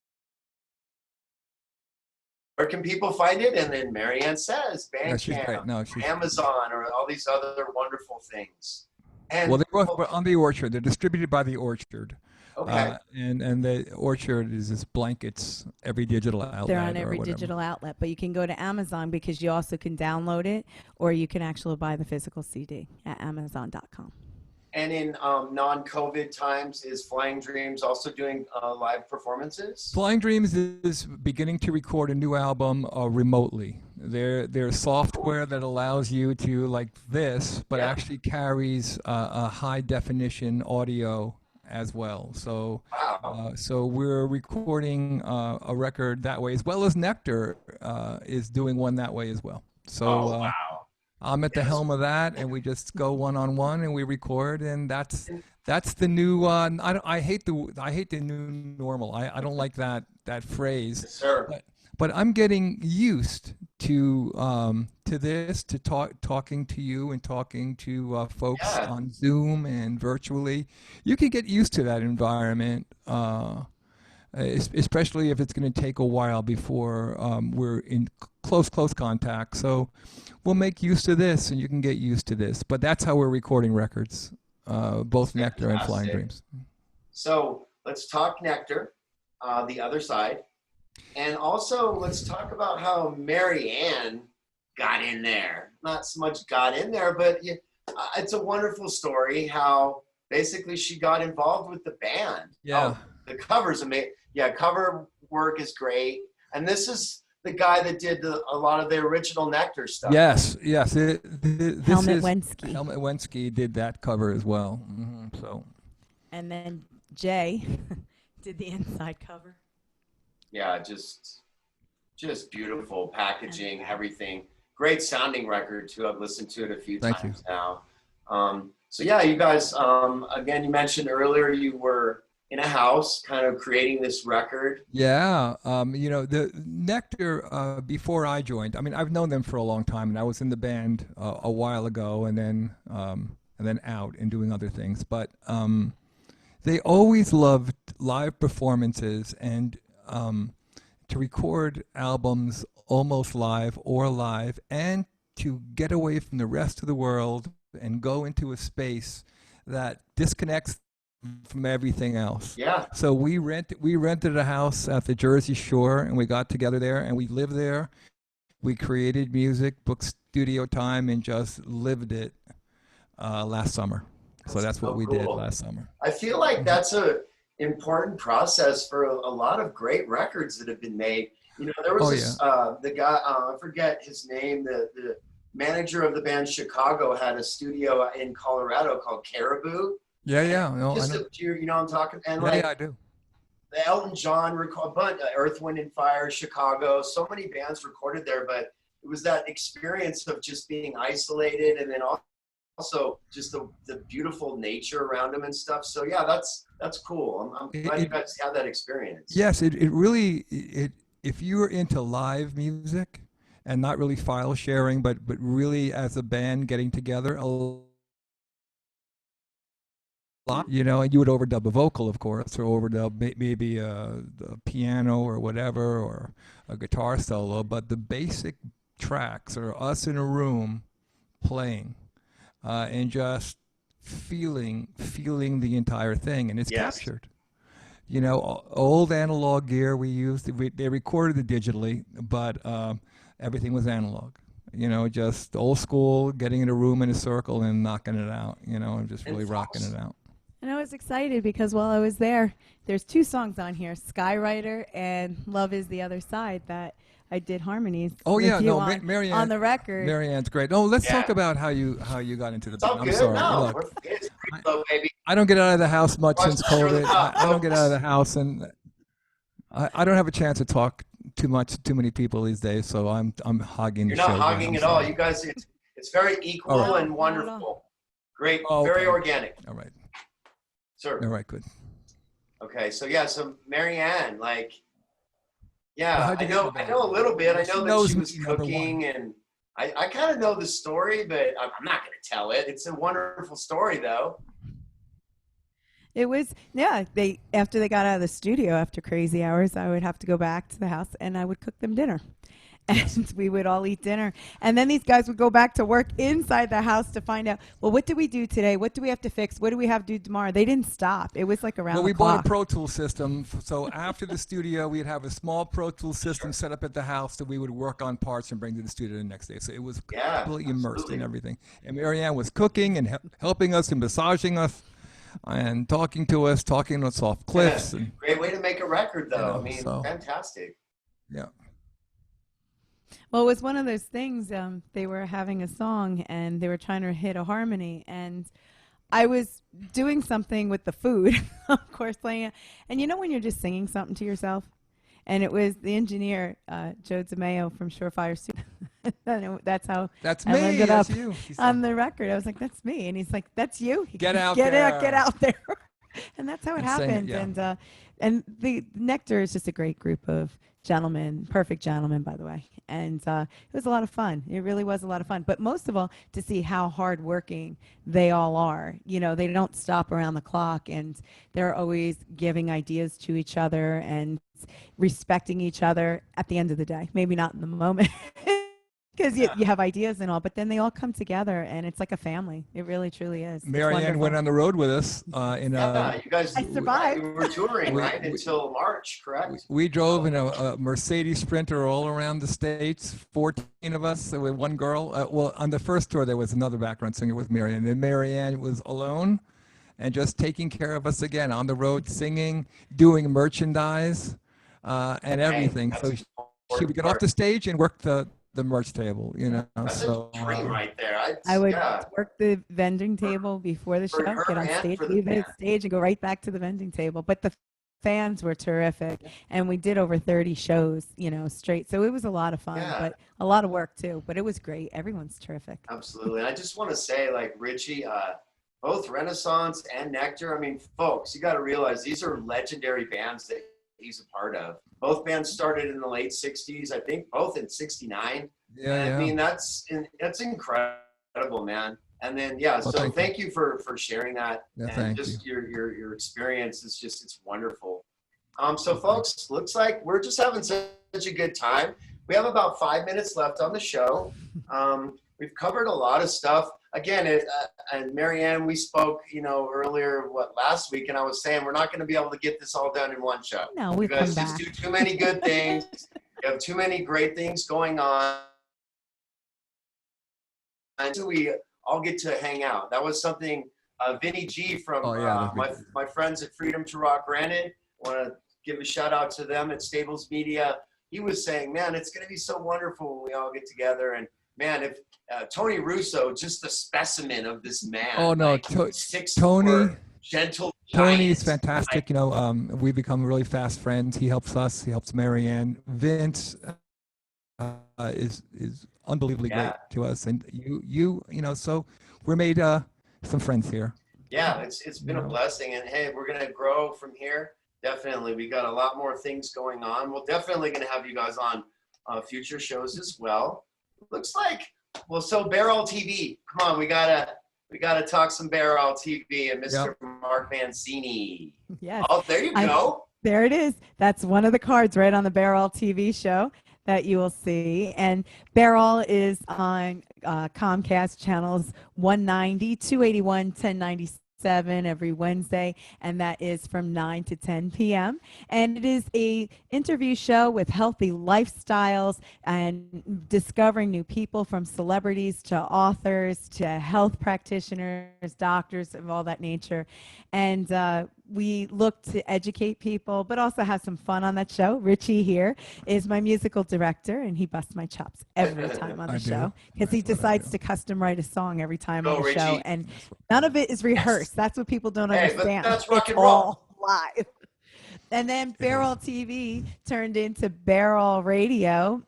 Where can people find it? And then Maryann says, Yeah, she's great. Bandcamp, No, she's Amazon, or all these other wonderful things. And well, they're both on the Orchard. They're distributed by the Orchard. okay. And the Orchard is just blankets every digital outlet. They're on or every whatever. digital outlet, but you can go to Amazon because you also can download it, or you can actually buy the physical CD at Amazon.com. And in non-COVID times, is Flying Dreams also doing live performances? Flying Dreams is beginning to record a new album remotely. There's software that allows you to, like this, but actually carries a high definition audio as well. So, Wow. so we're recording a record that way, as well as Nectar is doing one that way as well. So wow. I'm at the helm of that, and we just go one-on-one and we record, and that's the new. I hate the new normal. I don't like that phrase. Yes, sir. But I'm getting used to this, to talking to you and talking to folks on Zoom and virtually. You can get used to that environment, especially if it's going to take a while before we're in close contact. So we'll make use of this, and you can get used to this. But that's how we're recording records, both Nectar and Flying Dreams. So let's talk Nectar, the other side. And also, let's talk about how Maryann got in there. Not so much got in there, but it's a wonderful story how basically she got involved with the band. Yeah. The cover's amazing. Yeah, cover work is great. And this is the guy that did a lot of the original Nectar stuff. Yes. Helmut Wensky. Helmut Wensky did that cover as well. So. And then Jay did the inside cover. Yeah, just beautiful packaging, everything. Great sounding record too. I've listened to it a few times now. So yeah, you guys. Again, you mentioned earlier you were in a house, kind of creating this record. Yeah, the Nectar, before I joined, I mean, I've known them for a long time, and I was in the band a while ago, and then out and doing other things. But they always loved live performances and to record albums almost live or live, and to get away from the rest of the world and go into a space that disconnects from everything else. Yeah. So we rented a house at the Jersey Shore, and we got together there, and we lived there. We created music, booked studio time, and just lived it last summer. So that's what we did last summer. I feel like that's a important process for a lot of great records that have been made. You know, there was the guy, I forget his name, the manager of the band Chicago had a studio in Colorado called Caribou. Yeah. No, Just you know what I'm talking? And like, yeah, I do. The Elton John record, but Earth, Wind and Fire, Chicago, so many bands recorded there, but it was that experience of just being isolated, and then also just the beautiful nature around them and stuff. So yeah, that's cool. I'm glad you guys had that experience. Yes, it really, if you're into live music and not really file sharing, but really as a band getting together a lot, you know, and you would overdub a vocal, of course, or overdub maybe a piano or whatever, or a guitar solo, but the basic tracks are us in a room playing and just feeling the entire thing, and it's captured. You know, old analog gear we used, they recorded it digitally, but everything was analog. You know, just old school, getting in a room in a circle and knocking it out, you know, and just really rocking it out. And I was excited because while I was there, there's 2 songs on here, Skywriter and Love Is the Other Side, that I did harmonies. Oh yeah, no, Maryann on the record. Maryann's great. Oh, let's talk about how you got into the band. I'm sorry. No, it's pretty low, baby. I don't get out of the house much since COVID. I don't get out of the house, and I don't have a chance to talk too many people these days. So I'm hogging the show. You're not hogging at all. You guys, it's very equal and wonderful. Great, very organic. All right. Sir. All right, good. Okay, so Maryann, like, I know a little bit. I know that she was cooking, and I kind of know the story, but I'm not going to tell it. It's a wonderful story, though. It was, after they got out of the studio after Crazy Hours, I would have to go back to the house, and I would cook them dinner. And we would all eat dinner. And then these guys would go back to work inside the house to find out, well, what did we do today? What do we have to fix? What do we have to do tomorrow? They didn't stop. It was like around the clock. Well, we bought a Pro Tools system. So after the studio, we'd have a small Pro Tools system set up at the house that we would work on parts and bring to the studio the next day. So it was completely immersed in everything. And Maryann was cooking and helping us and massaging us and talking to us off cliffs. Yeah. Great way to make a record, though. You know, fantastic. Yeah. Well, it was one of those things, they were having a song and they were trying to hit a harmony, and I was doing something with the food, of course, playing it. And you know when you're just singing something to yourself? And it was the engineer, Joe DeMeo from Surefire Studio. That's how I learned it up on the record. I was like, that's me. And he's like, that's you? Get out there. And that's how it happened. Yeah. And the Nectar is just a great group of gentlemen, perfect gentlemen, by the way. And it was a lot of fun. It really was a lot of fun. But most of all, to see how hardworking they all are. You know, they don't stop around the clock, and they're always giving ideas to each other and respecting each other at the end of the day. Maybe not in the moment. Because you have ideas and all, but then they all come together, and it's like a family. It really, truly is. Maryann went on the road with us. You guys. I survived. We were touring until March, correct? We drove in a Mercedes Sprinter all around the States. 14 of us with one girl. Well, on the first tour there was another background singer with Maryann, and Maryann was alone, and just taking care of us again on the road, singing, doing merchandise, and everything. So she would get off the stage and work the merch table, you know. That's a dream right there. I would work the vending table before the show, get on stage, leave the stage, and go right back to the vending table. But the fans were terrific, and we did over 30 shows, you know, straight. So it was a lot of fun, but a lot of work too. But it was great. Everyone's terrific. Absolutely. And I just want to say, like, Ryche, both Renaissance and Nectar. I mean, folks, you got to realize these are legendary bands that he's a part of. Both bands started in the late 60s, I think, both in 69. Yeah, And I yeah. mean, that's incredible, man. And then, yeah, Well, so thank you for sharing that. Yeah, and thank just you. your experience is just, it's wonderful. So folks, looks like we're just having such a good time. We have about 5 minutes left on the show. We've covered a lot of stuff. Again, and Maryann, we spoke, earlier, last week, and I was saying we're not going to be able to get this all done in one show. No, we You guys come just back. do too many good things. You have too many great things going on. Until we all get to hang out. That was something Vinny G from my friends at Freedom to Rock Granted. I want to give a shout out to them at Stables Media. He was saying, man, it's going to be so wonderful when we all get together. And man, if Tony Russo, just the specimen of this man. Oh no, like, 6'4", Tony, gentle Tony's giant. fantastic. We've become really fast friends. He helps us. He helps Maryann. Vince is unbelievably great to us, and so we're made some friends here. Yeah, it's been a blessing, and hey, we're gonna grow from here. Definitely, we got a lot more things going on. We're definitely gonna have you guys on future shows as well. Looks like, so Barrel TV. Come on, we gotta talk some Barrel TV and Mr. Mark Mancini. Yes. Oh, there you go. There it is. That's one of the cards right on the Barrel TV show that you will see. And Barrel is on Comcast channels 190, 281, 1097 every Wednesday, and that is from 9 to 10 p.m. And it is a interview show with healthy lifestyles and discovering new people, from celebrities to authors to health practitioners, doctors of all that nature. And we look to educate people, but also have some fun on that show. Richie here is my musical director, and he busts my chops every time on the show because he decides to custom write a song every time on the show, and none of it is rehearsed. That's what people don't understand. But that's rock and roll. All live. And then Barrel TV turned into Barrel Radio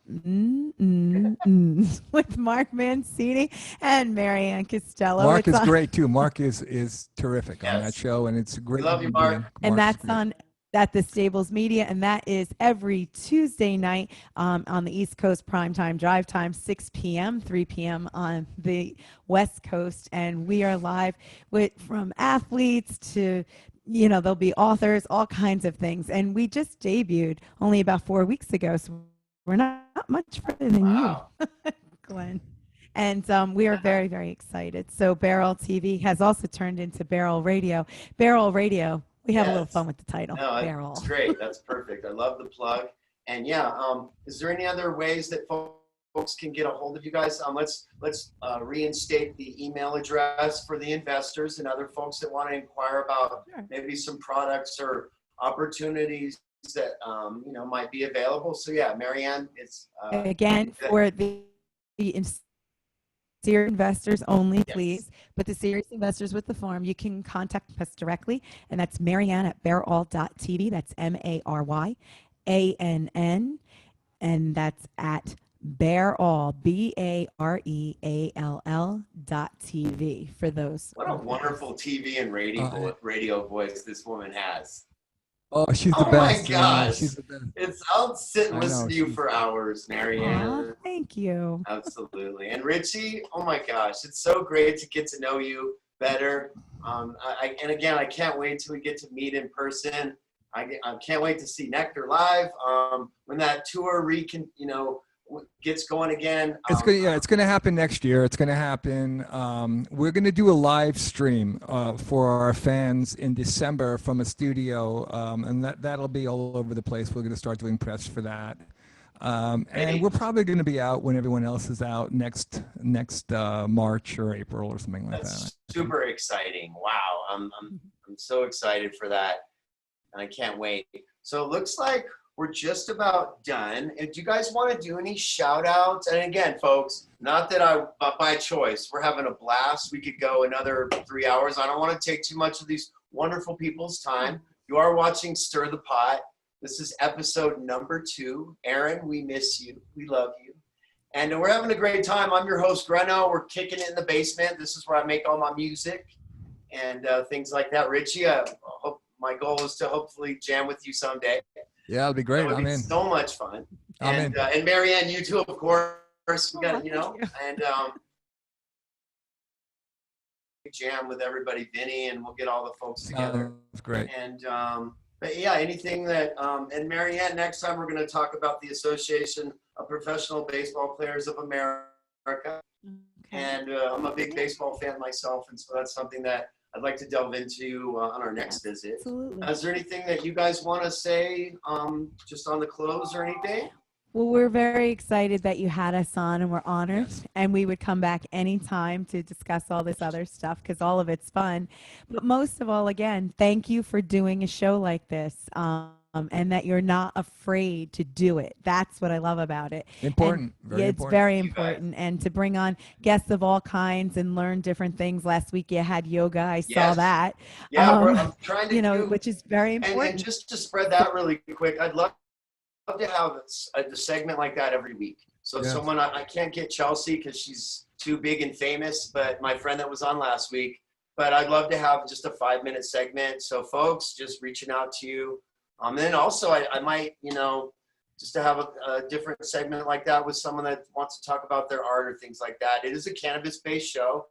with Mark Mancini and Maryann Castello. Mark is great too. Mark is terrific on that show, and it's great. Love you, Mark. And that's on at the Stables Media, and that is every Tuesday night on the East Coast primetime drive time, 6 p.m., 3 p.m. on the West Coast. And we are live from athletes to there'll be authors, all kinds of things. And we just debuted only about 4 weeks ago, so we're not much further than you, Glenn. And we are very, very excited. So Barrel TV has also turned into Barrel Radio. Barrel Radio, we have a little fun with the title. No, Barrel. That's great. That's perfect. I love the plug. And is there any other ways that folks can get a hold of you guys? Let's reinstate the email address for the investors and other folks that want to inquire about maybe some products or opportunities that might be available. So Maryann, it's again for the serious investors only, please. But the serious investors with the farm, you can contact us directly, and that's Maryann at barall.tv. That's MARYANN, and that's at Barall, BAREALL.TV for those. What a wonderful TV and radio voice this woman has. Oh, she's the best. Oh my gosh. She's the best. I'll sit and listen to you for hours, Maryann. Oh, thank you. Absolutely. And Richie, oh my gosh, it's so great to get to know you better. And again, I can't wait till we get to meet in person. I can't wait to see Nectar live. When that tour gets going again. It's gonna happen next year. It's gonna happen. We're gonna do a live stream for our fans in December from a studio, and that'll be all over the place. We're gonna start doing press for that, and we're probably gonna be out when everyone else is out next March or April or something like that. That's super exciting. Wow, I'm so excited for that, and I can't wait. So it looks like we're just about done. And do you guys want to do any shout outs? And again, folks, not that by choice, we're having a blast. We could go another 3 hours. I don't want to take too much of these wonderful people's time. You are watching Stir the Pot. This is episode number 2. Aaron, we miss you. We love you. And we're having a great time. I'm your host, Greno. We're kicking it in the basement. This is where I make all my music. and things like that. Richie, my goal is to hopefully jam with you someday. Yeah, it'll be great. That would be so much fun. And Maryann, you too, of course. We got, and jam with everybody, Vinny, and we'll get all the folks together. That's great. And but yeah, anything that and Maryann, next time we're going to talk about the Association of Professional Baseball Players of America. And I'm a big baseball fan myself, and so that's something that I'd like to delve into on our next visit. Absolutely. Is there anything that you guys want to say just on the close or anything? Well, we're very excited that you had us on, and we're honored. Yes. And we would come back anytime to discuss all this other stuff because all of it's fun. But most of all, again, thank you for doing a show like this. And that you're not afraid to do it. That's what I love about it. Important. It's very important. And to bring on guests of all kinds and learn different things. Last week you had yoga. I saw that. Yeah, I'm trying to which is very important. And just to spread that really quick, I'd love to have a segment like that every week. So someone, I can't get Chelsea because she's too big and famous, but my friend that was on last week, but I'd love to have just a 5-minute segment. So folks, just reaching out to you. And then also I might, just to have a different segment like that with someone that wants to talk about their art or things like that. It is a cannabis-based show,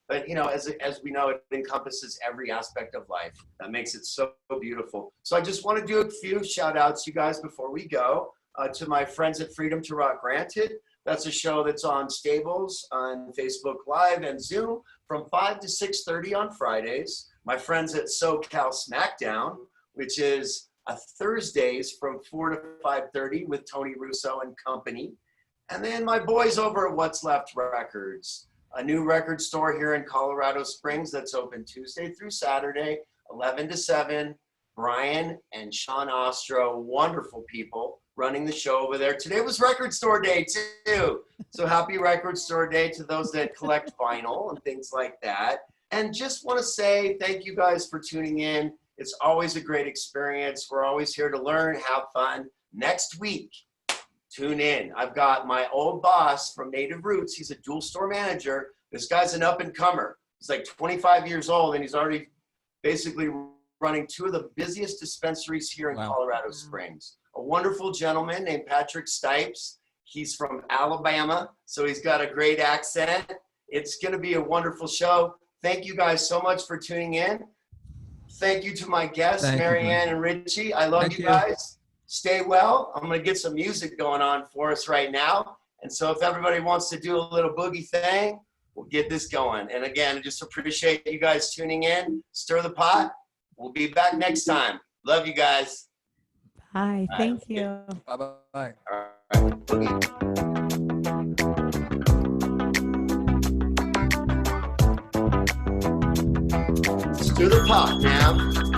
but as we know, it encompasses every aspect of life. That makes it so beautiful. So I just want to do a few shout outs, you guys, before we go to my friends at Freedom to Rock Granted. That's a show that's on Stables on Facebook Live and Zoom from 5 to 6:30 on Fridays. My friends at SoCal Smackdown, which is Thursdays from 4 to 5:30 with Tony Russo and company. And then my boys over at What's Left Records, a new record store here in Colorado Springs that's open Tuesday through Saturday, 11 to 7. Brian and Sean Ostro, wonderful people running the show over there. Today was Record Store Day too. So happy Record Store Day to those that collect vinyl and things like that. And just want to say thank you guys for tuning in. It's always a great experience. We're always here to learn, have fun. Next week, tune in. I've got my old boss from Native Roots. He's a dual store manager. This guy's an up-and-comer. He's like 25 years old, and he's already basically running 2 of the busiest dispensaries here in Colorado Springs. A wonderful gentleman named Patrick Stipes. He's from Alabama, so he's got a great accent. It's going to be a wonderful show. Thank you guys so much for tuning in. Thank you to my guests, Maryann and Richie. I love you guys. Stay well. I'm going to get some music going on for us right now. And so if everybody wants to do a little boogie thing, we'll get this going. And again, I just appreciate you guys tuning in. Stir the pot. We'll be back next time. Love you guys. Bye. Thank you. Bye-bye. All right. Stir the pot now.